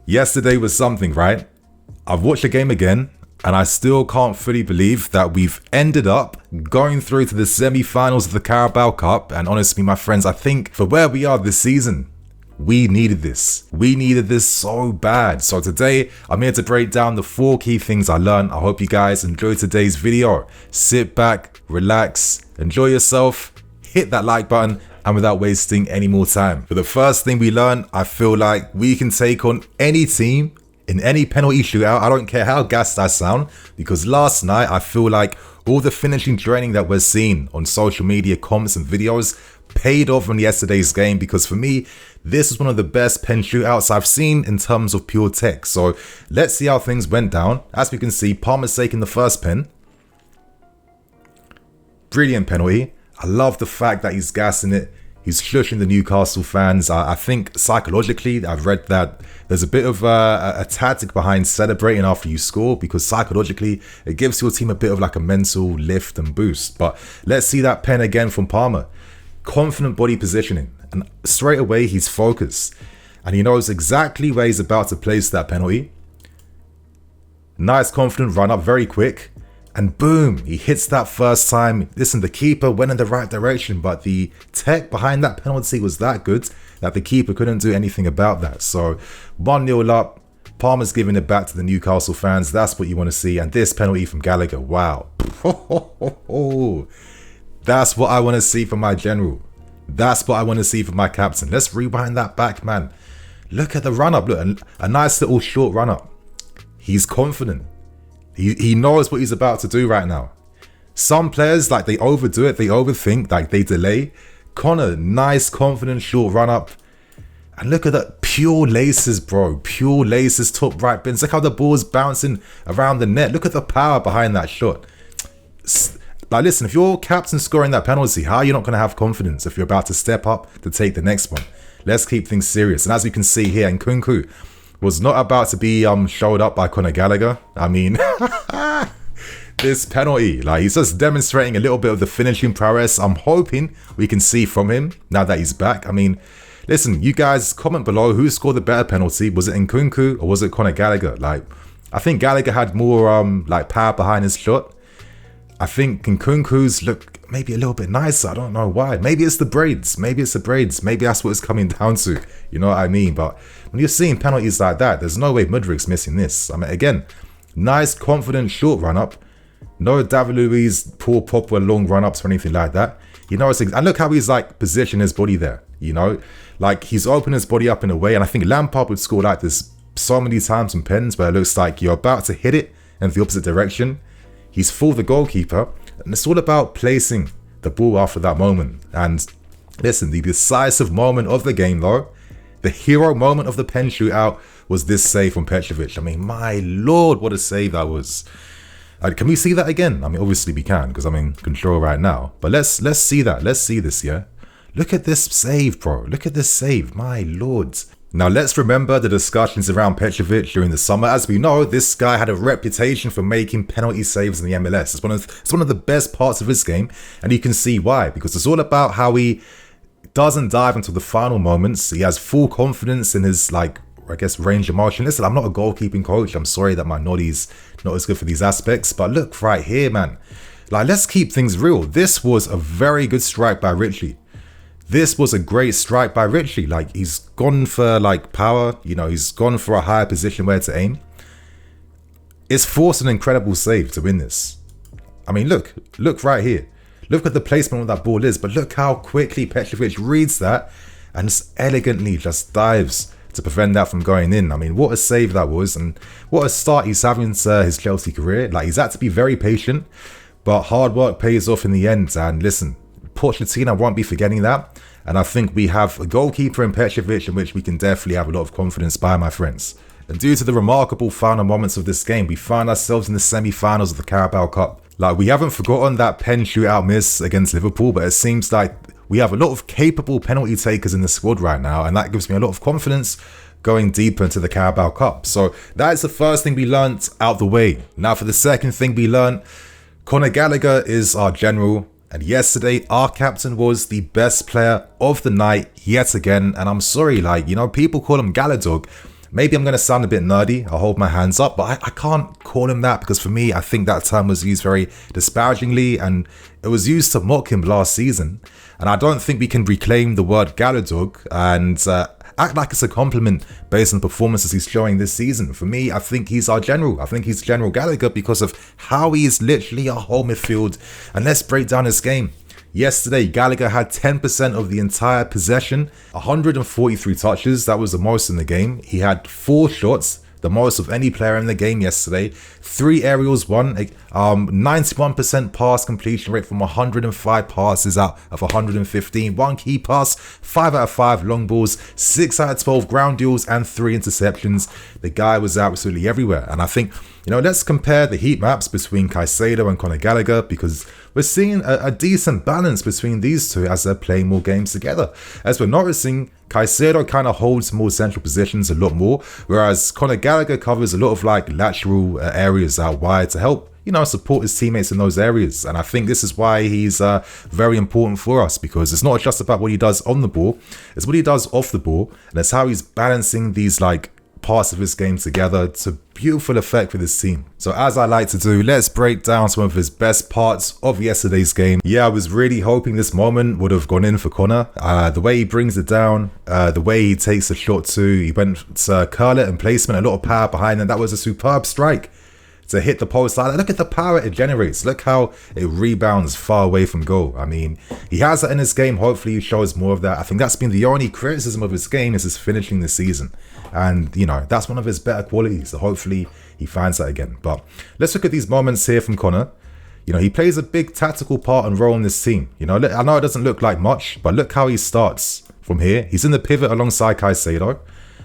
Yesterday was something, right? I've watched the game again, and I still can't fully believe that we've ended up going through to the semi-finals of the Carabao Cup. And honestly, my friends, I think for where we are this season, we needed this. We needed this so bad. So today, I'm here to break down the 4 key things I learned. I hope you guys enjoyed today's video. Sit back, relax, enjoy yourself, hit that like button, and without wasting any more time. For the first thing we learned, I feel like we can take on any team in any penalty shootout. I don't care how gassed I sound, because last night I feel like all the finishing training that we're seeing on social media, comments and videos paid off in yesterday's game, because for me, this is one of the best pen shootouts I've seen in terms of pure tech. So let's see how things went down. As we can see, Palmer's taking the first pen. Brilliant penalty. I love the fact that he's gassing it. He's shushing the Newcastle fans. I think psychologically, I've read that there's a bit of a tactic behind celebrating after you score, because psychologically, it gives your team a bit of like a mental lift and boost. But let's see that pen again from Palmer. Confident body positioning. And straight away, he's focused. And he knows exactly where he's about to place that penalty. Nice confident run up, very quick. And boom, he hits that first time. Listen, the keeper went in the right direction, but the tech behind that penalty was that good that the keeper couldn't do anything about that. So 1-0 up, Palmer's giving it back to the Newcastle fans. That's what you want to see. And this penalty from Gallagher, wow. That's what I want to see from my general. That's what I want to see from my captain. Let's rewind that back, man. Look at the run-up. Look, a nice little short run-up. He's confident. He knows what he's about to do right now. Some players, like, they overdo it, they overthink, like they delay. Conor, nice, confident, short run up. And look at that, pure laces, bro. Pure laces, top right bins. Look how the ball's bouncing around the net. Look at the power behind that shot. Like, listen, if your captain's scoring that penalty, how are you not going to have confidence if you're about to step up to take the next one? Let's keep things serious. And as you can see here, NKUNKU was not about to be showed up by Conor Gallagher. I mean, this penalty, like, he's just demonstrating a little bit of the finishing prowess I'm hoping we can see from him now that he's back. I mean, listen, you guys comment below who scored the better penalty. Was it NKUNKU or was it Conor Gallagher? Like, I think Gallagher had more like power behind his shot. I think NKUNKU's look maybe a little bit nicer. I don't know why. Maybe it's the braids. Maybe it's the braids. Maybe that's what it's coming down to. You know what I mean? But when you're seeing penalties like that, there's no way Mudrik's missing this. I mean, again, nice, confident, short run-up. No David Luiz poor, proper, long run-ups or anything like that. You know, and look how he's, like, positioned his body there. You know? Like, he's opened his body up in a way, and I think Lampard would score like this so many times from pens where it looks like you're about to hit it in the opposite direction. He's fooled the goalkeeper, and it's all about placing the ball after that moment. And listen, the decisive moment of the game, though, the hero moment of the pen shootout, was this save from Petrovic. I mean, my lord, what a save that was. Can we see that again? I mean, obviously we can, because I'm in control right now. But let's see that. Let's see this, yeah? Look at this save, bro. Look at this save. My lord. Now, let's remember the discussions around Petrovic during the summer. As we know, this guy had a reputation for making penalty saves in the MLS. It's one of the best parts of his game, and you can see why. Because it's all about how he doesn't dive until the final moments. He has full confidence in his, like, I guess, range of motion. Listen, I'm not a goalkeeping coach. I'm sorry that my noddy's not as good for these aspects. But look right here, man. Like, let's keep things real. This was a very good strike by Ritchie. This was a great strike by Ritchie. Like, he's gone for, like, power. You know, he's gone for a higher position where to aim. It's forced an incredible save to win this. I mean, look right here. Look at the placement of that ball is, but look how quickly Petrovic reads that and just elegantly just dives to prevent that from going in. I mean, what a save that was, and what a start he's having to his Chelsea career. Like, he's had to be very patient, but hard work pays off in the end. And listen, Pochettino won't be forgetting that. And I think we have a goalkeeper in Petrovic in which we can definitely have a lot of confidence by, my friends. And due to the remarkable final moments of this game, we find ourselves in the semi-finals of the Carabao Cup. Like, we haven't forgotten that pen shootout miss against Liverpool, but it seems like we have a lot of capable penalty takers in the squad right now, and that gives me a lot of confidence going deeper into the Carabao Cup. So that is the first thing we learnt out the way. Now for the second thing we learnt, Conor Gallagher is our general. And yesterday, our captain was the best player of the night yet again. And I'm sorry, like, you know, people call him Galladog. Maybe I'm going to sound a bit nerdy, I'll hold my hands up, but I can't call him that because for me, I think that term was used very disparagingly and it was used to mock him last season. And I don't think we can reclaim the word Galladog and act like it's a compliment based on the performances he's showing this season. For me, I think he's our general. I think he's General Gallagher because of how he's literally our whole midfield. And let's break down his game. Yesterday, Gallagher had 10% of the entire possession, 143 touches. That was the most in the game. He had 4 shots, the most of any player in the game yesterday. 3 aerials, 91% pass completion rate from 105 passes out of 115. 1 key pass, 5 out of 5 long balls, 6 out of 12 ground duels, and 3 interceptions. The guy was absolutely everywhere. And I think, let's compare the heat maps between Caicedo and Conor Gallagher because we're seeing a decent balance between these two as they're playing more games together. As we're noticing, Caicedo kind of holds more central positions a lot more, whereas Conor Gallagher covers a lot of lateral areas out wide to help, support his teammates in those areas. And I think this is why he's very important for us because it's not just about what he does on the ball, it's what he does off the ball, and it's how he's balancing these parts of his game together to beautiful effect with his team. So as I like to do, let's break down some of his best parts of yesterday's game. Yeah, I was really hoping this moment would have gone in for Conor. The way he brings it down, the way he takes a shot too, he went to curl it and placement, a lot of power behind him. That was a superb strike to hit the post like that. Look at the power it generates. Look how it rebounds far away from goal. I mean, he has that in his game. Hopefully he shows more of that. I think that's been the only criticism of his game is his finishing this season. And, that's one of his better qualities. So hopefully he finds that again. But let's look at these moments here from Conor. He plays a big tactical part and role in this team. I know it doesn't look like much, but look how he starts from here. He's in the pivot alongside Caicedo.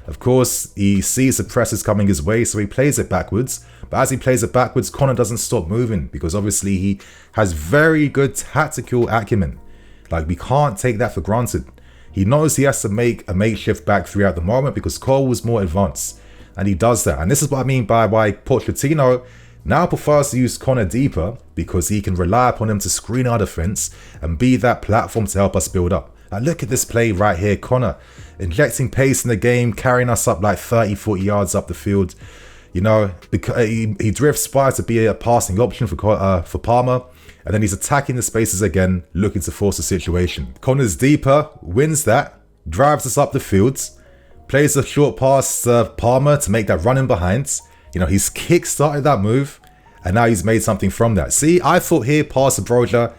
Of course, he sees the presses coming his way, so he plays it backwards. But as he plays it backwards, Conor doesn't stop moving because obviously he has very good tactical acumen. We can't take that for granted. He knows he has to make a makeshift back three at the moment because Cole was more advanced. And he does that. And this is what I mean by why Pochettino now prefers to use Conor deeper because he can rely upon him to screen our defence and be that platform to help us build up. Look at this play right here. Conor injecting pace in the game, carrying us up 30, 40 yards up the field. Because he drifts by to be a passing option for Palmer. And then he's attacking the spaces again, looking to force a situation. Conor's deeper, wins that, drives us up the field, plays a short pass to Palmer to make that run in behind. He's kick-started that move, and now he's made something from that. See, I thought here, pass to Broja,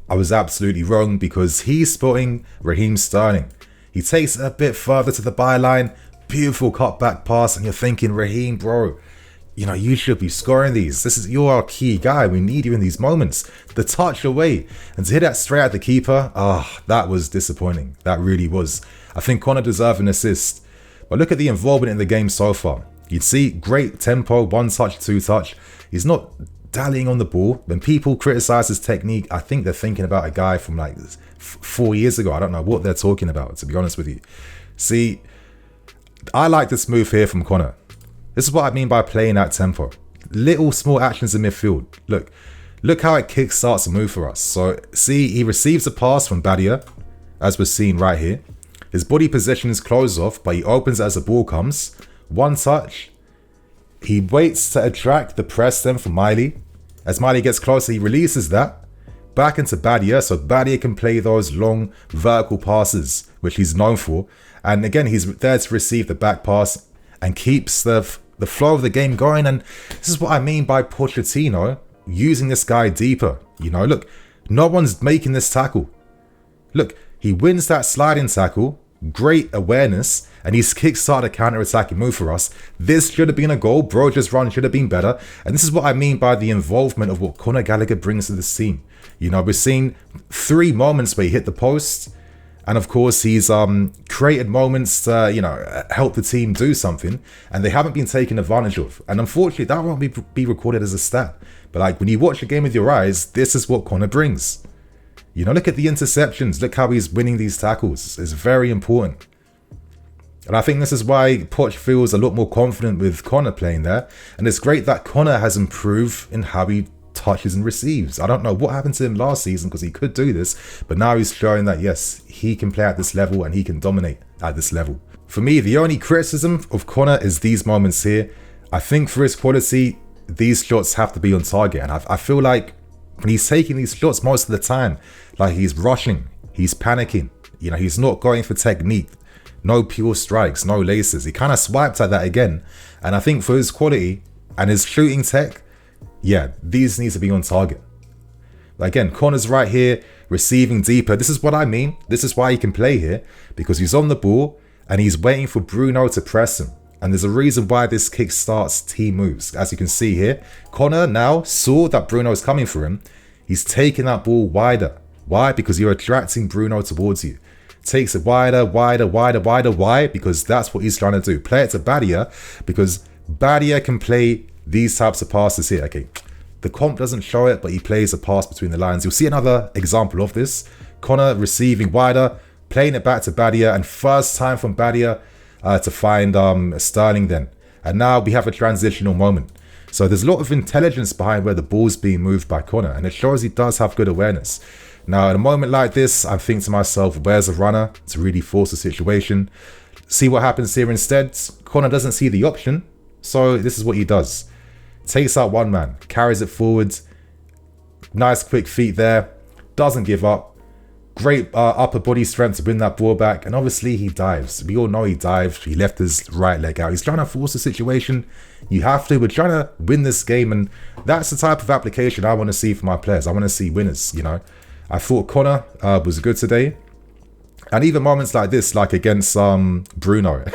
I was absolutely wrong because he's spotting Raheem Sterling. He takes it a bit further to the byline, beautiful cutback pass, and you're thinking, Raheem, bro, you should be scoring these. You're our key guy. We need you in these moments. The touch away and to hit that straight at the keeper, that was disappointing. That really was. I think Conor deserved an assist. But look at the involvement in the game so far. You'd see great tempo, 1 touch, 2 touch. He's not dallying on the ball. When people criticize his technique, I think they're thinking about a guy from 4 years ago. I don't know what they're talking about, to be honest with you. See, I like this move here from Conor. This is what I mean by playing at tempo. Little small actions in midfield. Look how it kickstarts a move for us. So see, he receives a pass from Badia, as we're seeing right here. His body position is closed off, but he opens it as the ball comes. 1 touch. He waits to attract the press then from Miley. As Miley gets closer, he releases that. Back into Badia, so Badia can play those long vertical passes, which he's known for. And again, he's there to receive the back pass and keeps the flow of the game going. And this is what I mean by Pochettino using this guy deeper. Look, no one's making this tackle. Look, he wins that sliding tackle, great awareness, and he's kickstarted a counter-attacking move for us. This should have been a goal. Broja's run should have been better. And this is what I mean by the involvement of what Conor Gallagher brings to this team. We're seeing 3 moments where he hit the post. And of course, he's created moments to, help the team do something. And they haven't been taken advantage of. And unfortunately, that won't be recorded as a stat. But when you watch a game with your eyes, this is what Conor brings. Look at the interceptions. Look how he's winning these tackles. It's very important. And I think this is why Poch feels a lot more confident with Conor playing there. And it's great that Conor has improved in how he touches and receives. I don't know what happened to him last season because he could do this, but now he's showing that yes, he can play at this level and he can dominate at this level. For me, the only criticism of Conor is these moments here. I think for his quality, these shots have to be on target. And I feel like when he's taking these shots most of the time, like he's rushing, he's panicking. You know, he's not going for technique. No pure strikes, no laces. He kind of swiped at that again. And I think for his quality and his shooting tech, yeah, these need to be on target. Again, Conor's right here, receiving deeper. This is what I mean. This is why he can play here, because he's on the ball and he's waiting for Bruno to press him. And there's a reason why this kick starts team moves. As you can see here, Conor now saw that Bruno is coming for him. He's taking that ball wider. Why? Because you're attracting Bruno towards you. Takes it wider, wider, wider, wider. Why? Because that's what he's trying to do. Play it to Badia, because Badia can play these types of passes here. Okay, the comp doesn't show it, but he plays a pass between the lines. You'll see another example of this. Conor receiving wider, playing it back to Badia, and first time from Badia to find Sterling then. And now we have a transitional moment. So there's a lot of intelligence behind where the ball's being moved by Conor, and it shows he does have good awareness. Now, in a moment like this, I think to myself, where's a runner to really force the situation? See what happens here instead. Conor doesn't see the option, so this is what he does. Takes out one man, carries it forwards. Nice quick feet there. Doesn't give up. Great upper body strength to bring that ball back. And obviously he dives. We all know he dived. He left his right leg out. He's trying to force the situation. You have to. We're trying to win this game. And that's the type of application I want to see for my players. I want to see winners, you know. I thought Conor was good today. And even moments like this, like against Bruno.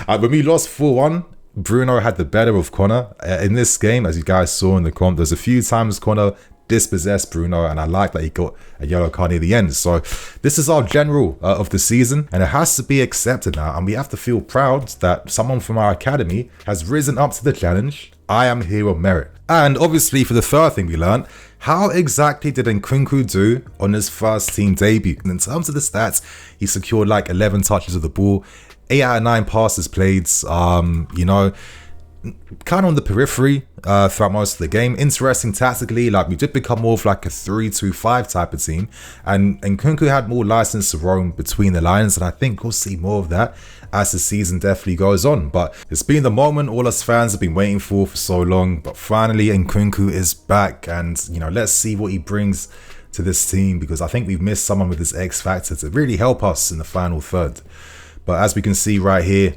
When we lost 4-1, Bruno had the better of Conor. In this game, as you guys saw in the comp, there's a few times Conor dispossessed Bruno, and I like that he got a yellow card near the end. So this is our general of the season, and it has to be accepted now, and we have to feel proud that someone from our academy has risen up to the challenge. I am here on merit. And obviously for the third thing we learned, how exactly did NKUNKU do on his first team debut? And in terms of the stats, he secured like 11 touches of the ball, 8 out of 9 passes played, you know, kind of on the periphery throughout most of the game. Interesting tactically, like we did become more of like a 3-2-5 type of team, and NKUNKU had more license to roam between the lines, and I think we'll see more of that as the season definitely goes on. But it's been the moment all us fans have been waiting for so long, but finally NKUNKU is back, and you know, let's see what he brings to this team, because I think we've missed someone with this X factor to really help us in the final third. But as we can see right here,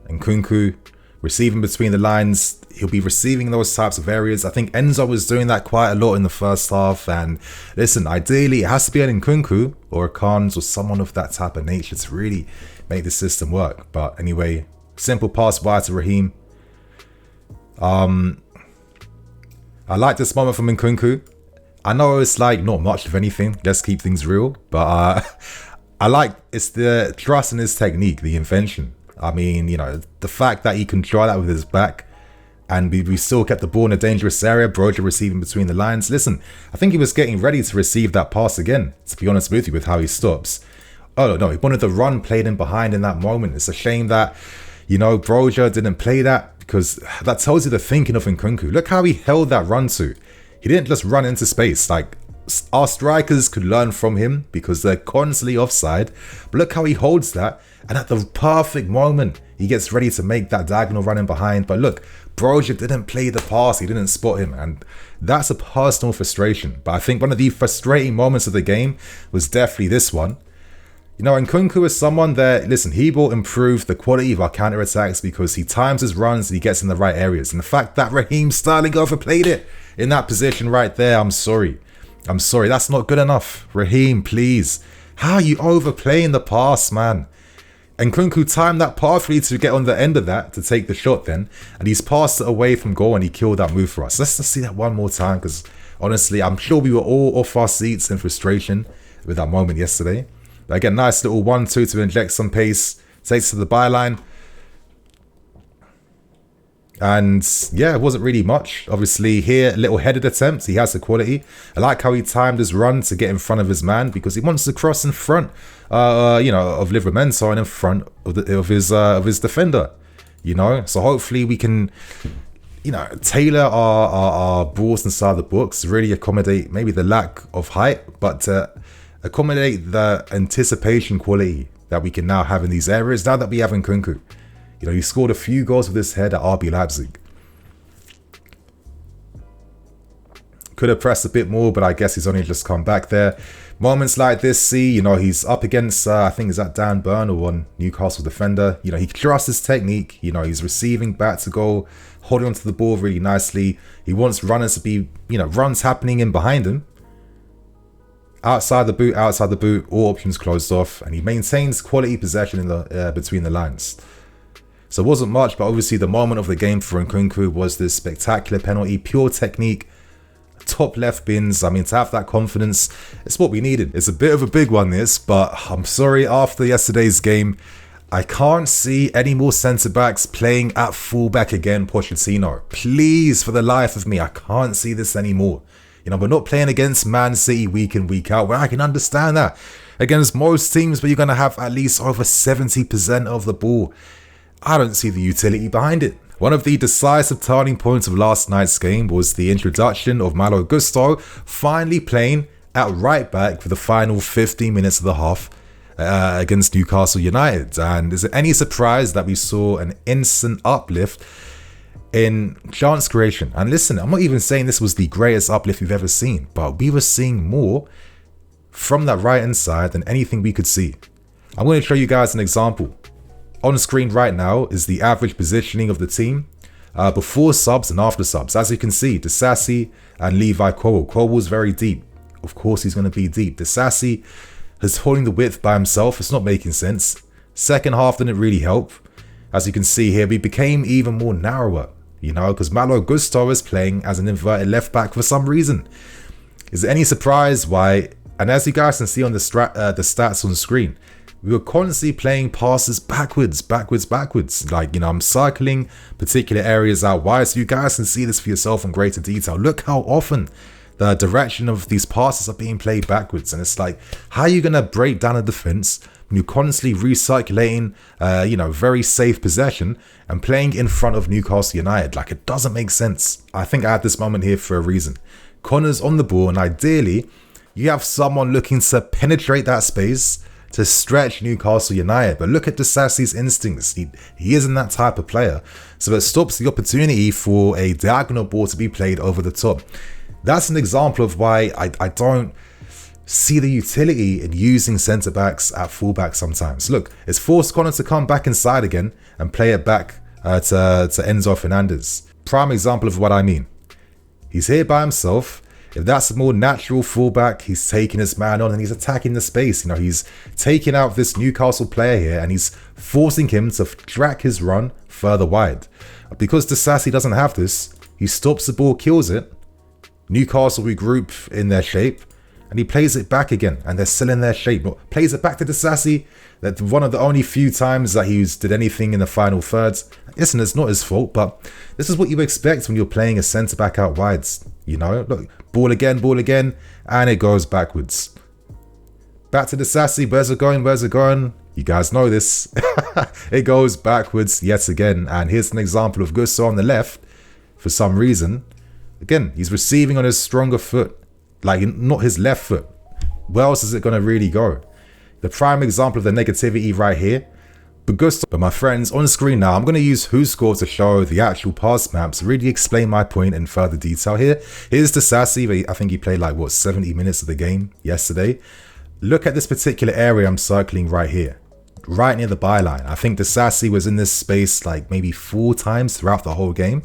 NKUNKU receiving between the lines, he'll be receiving those types of areas. I think Enzo was doing that quite a lot in the first half. And listen, ideally, it has to be an NKUNKU or a Khans or someone of that type of nature to really make the system work. But anyway, simple pass wide to Raheem. I like this moment from NKUNKU. I know it's like not much of anything. Let's keep things real. But I like it's the trust in his technique, the invention. I mean, you know, the fact that he can try that with his back, and we still kept the ball in a dangerous area. Broja receiving between the lines. Listen, I think he was getting ready to receive that pass again, to be honest with you, with how he stops. Oh, no, he wanted the run played in behind in that moment. It's a shame that, you know, Broja didn't play that, because that tells you the thinking of NKUNKU. Look how he held that run to. He didn't just run into space. Like, our strikers could learn from him because they're constantly offside. But look how he holds that. And at the perfect moment, he gets ready to make that diagonal run in behind. But look, Broja didn't play the pass. He didn't spot him. And that's a personal frustration. But I think one of the frustrating moments of the game was definitely this one. You know, NKUNKU is someone that, listen, he will improve the quality of our counterattacks because he times his runs and he gets in the right areas. And the fact that Raheem Sterling overplayed it in that position right there, I'm sorry. That's not good enough. Raheem, please. How are you overplaying the pass, man? NKUNKU timed that perfectly to get on the end of that, to take the shot then. And he's passed it away from goal and he killed that move for us. Let's just see that one more time, because honestly, I'm sure we were all off our seats in frustration with that moment yesterday. But again, nice little 1-2 to inject some pace. Takes to the byline. And yeah, it wasn't really much. Obviously here, a little headed attempt. He has the quality. I like how he timed his run to get in front of his man, because he wants to cross in front, you know, of Livramento and in front of his defender. You know, so hopefully we can, you know, tailor our balls inside the box, really accommodate maybe the lack of height, but accommodate the anticipation quality that we can now have in these areas now that we have Nkunku. You know, he scored a few goals with his head at RB Leipzig. Could have pressed a bit more, but I guess he's only just come back there. Moments like this, see, you know, he's up against, I think is that Dan Burn or one Newcastle defender. You know, he trusts his technique. You know, he's receiving back to goal, holding onto the ball really nicely. He wants runners to be, you know, runs happening in behind him. Outside the boot, all options closed off. And he maintains quality possession in the between the lines. So it wasn't much, but obviously the moment of the game for Nkunku was this spectacular penalty, pure technique. Top left bins. I mean, to have that confidence, it's what we needed. It's a bit of a big one, this, but I'm sorry, after yesterday's game, I can't see any more centre-backs playing at fullback again, Pochettino. Please, for the life of me, I can't see this anymore. You know, we're not playing against Man City week in, week out, where I can understand that. Against most teams where you're going to have at least over 70% of the ball. I don't see the utility behind it. One of the decisive turning points of last night's game was the introduction of Malo Gusto finally playing at right back for the final 15 minutes of the half against Newcastle United. And is it any surprise that we saw an instant uplift in chance creation? And listen, I'm not even saying this was the greatest uplift we've ever seen, but we were seeing more from that right hand side than anything we could see. I'm going to show you guys an example. On screen right now is the average positioning of the team before subs and after subs. As you can see, Disasi and Levi Colwill. Colwill's very deep. Of course he's going to be deep. Disasi is holding the width by himself. It's not making sense. Second half didn't really help. As you can see here, we became even more narrower, you know, because Malo Gusto is playing as an inverted left back for some reason. Is there any surprise why? And as you guys can see on the stats on screen, we were constantly playing passes backwards. Like, you know, I'm circling particular areas out wide so you guys can see this for yourself in greater detail. Look how often the direction of these passes are being played backwards. And it's like, how are you going to break down a defense when you're constantly recirculating, you know, very safe possession and playing in front of Newcastle United? Like, it doesn't make sense. I think I had this moment here for a reason. Connor's on the ball, and ideally, you have someone looking to penetrate that space to stretch Newcastle United. But look at Disasi's instincts. He isn't that type of player. So it stops the opportunity for a diagonal ball to be played over the top. That's an example of why I don't see the utility in using centre-backs at fullback sometimes. Look, it's forced Conor to come back inside again and play it back to Enzo Fernandez. Prime example of what I mean. He's here by himself. If that's a more natural fullback, he's taking his man on and he's attacking the space. You know, he's taking out this Newcastle player here and he's forcing him to track his run further wide. Because Disasi doesn't have this, he stops the ball, kills it. Newcastle regroup in their shape and he plays it back again and they're still in their shape. Plays it back to Disasi. That's one of the only few times that he did anything in the final thirds. Listen, it's not his fault, but this is what you expect when you're playing a centre-back out wide. You know, look, ball again, and it goes backwards. Back to Disasi. Where's it going? You guys know this. It goes backwards yet again. And here's an example of Gusto on the left. For some reason, again, he's receiving on his stronger foot, like not his left foot. Where else is it going to really go? The prime example of the negativity right here. But my friends, on screen now, I'm going to use Who Scored to show the actual pass maps, really explain my point in further detail here. Here's Disasi. I think he played like, 70 minutes of the game yesterday. Look at this particular area I'm circling right here, right near the byline. I think Disasi was in this space like maybe 4 times throughout the whole game.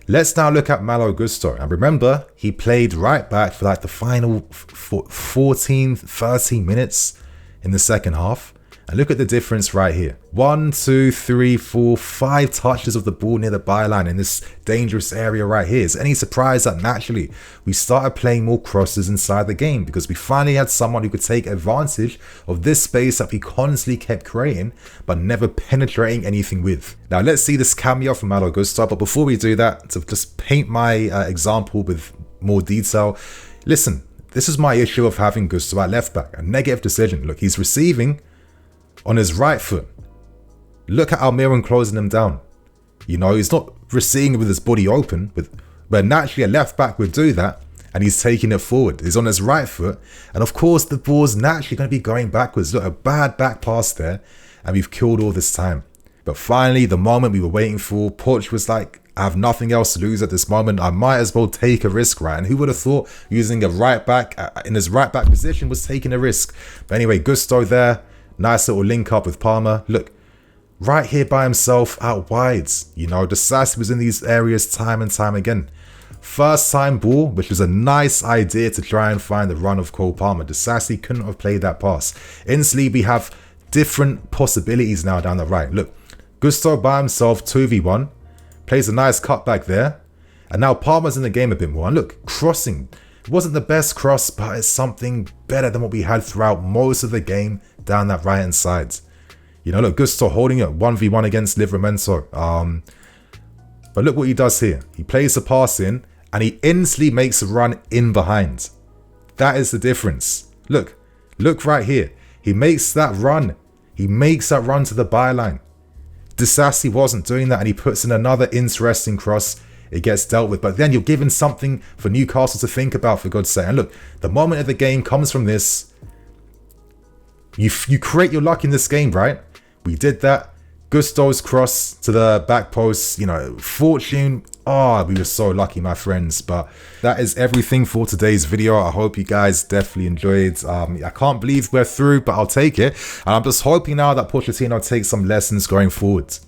Let's now look at Malo Gusto. And remember, he played right back for like the final 14, 13 minutes in the second half. And look at the difference right here. 1, 2, 3, 4, 5 touches of the ball near the byline in this dangerous area right here. Is it any surprise that naturally we started playing more crosses inside the game because we finally had someone who could take advantage of this space that we constantly kept creating but never penetrating anything with. Now let's see this cameo from Malo Gusto. But before we do that, to just paint my example with more detail, listen, this is my issue of having Gusto at left back. A negative decision. Look, he's receiving on his right foot. Look at Almiron closing him down. You know, he's not receiving with his body open, where naturally a left back would do that and he's taking it forward. He's on his right foot, and of course the ball's naturally going to be going backwards. Look, a bad back pass there, and we've killed all this time. But finally, the moment we were waiting for, Poch was like, I have nothing else to lose at this moment. I might as well take a risk, right? And who would have thought using a right back in his right back position was taking a risk? But anyway, Gusto there. Nice little link up with Palmer. Look, right here by himself out wide. You know, Disasi was in these areas time and time again. First time ball, which was a nice idea to try and find the run of Cole Palmer. Disasi couldn't have played that pass. Instantly, we have different possibilities now down the right. Look, Gusto by himself, 2v1. Plays a nice cutback there. And now Palmer's in the game a bit more. And look, crossing. It wasn't the best cross, but it's something better than what we had throughout most of the game down that right-hand side. You know, look, Gusto holding it 1v1 against Livramento. But look what he does here. He plays the pass in, and he instantly makes a run in behind. That is the difference. Look right here. He makes that run. He makes that run to the byline. Disasi wasn't doing that, and he puts in another interesting cross. It gets dealt with, but then you're given something for Newcastle to think about, for God's sake. And look, the moment of the game comes from this. You create your luck in this game, right? We did that. Gusto's cross to the back post, you know, fortune. Oh, we were so lucky, my friends. But that is everything for today's video. I hope you guys definitely enjoyed. I can't believe we're through, but I'll take it. And I'm just hoping now that Pochettino takes some lessons going forward.